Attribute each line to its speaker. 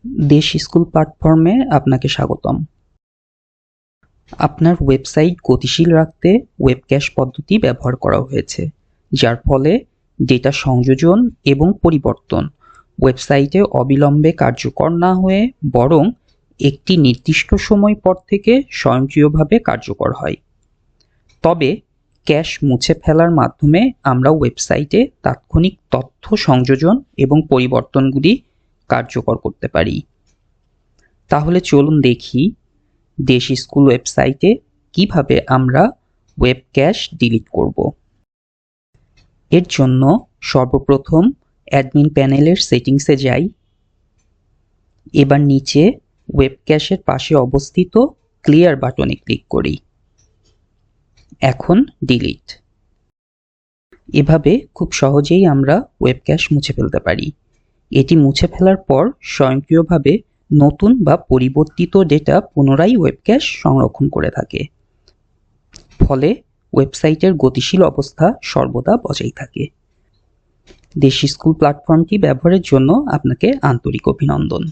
Speaker 1: দেশ স্কুল প্ল্যাটফর্মে আপনাকে স্বাগতম। আপনার ওয়েবসাইট গতিশীল রাখতে ওয়েব ক্যাশ পদ্ধতি ব্যবহার করা হয়েছে, যার ফলে ডেটা সংযোজন এবং পরিবর্তন ওয়েবসাইটে অবিলম্বে কার্যকর না হয়ে বরং একটি নির্দিষ্ট সময় পর থেকে স্বয়ংক্রিয়ভাবে কার্যকর হয়। তবে ক্যাশ মুছে ফেলার মাধ্যমে আমরা ওয়েবসাইটে তাৎক্ষণিক তথ্য সংযোজন এবং পরিবর্তনগুলি কার্যকর করতে পারি। তাহলে চলুন দেখি দেশ স্কুল ওয়েবসাইটে কিভাবে আমরা ওয়েব ক্যাশ ডিলিট করব। এর জন্য সর্বপ্রথম অ্যাডমিন প্যানেলের সেটিংসে যাই। এবার নিচে ওয়েব ক্যাশের পাশে অবস্থিত ক্লিয়ার বাটনে ক্লিক করি। এখন ডিলিট। এভাবে খুব সহজেই আমরা ওয়েব ক্যাশ মুছে ফেলতে পারি। এটি মুছে ফেলার পর স্বয়ংক্রিয়ভাবে নতুন বা পরিবর্তিত ডেটা পুনরায় ওয়েব ক্যাশ সংরক্ষণ করে থাকে। ফলে ওয়েবসাইটের গতিশীল অবস্থা সর্বদা বজায় থাকে। দেশ স্কুল প্ল্যাটফর্মটি ব্যবহারের জন্য আপনাকে আন্তরিক অভিনন্দন।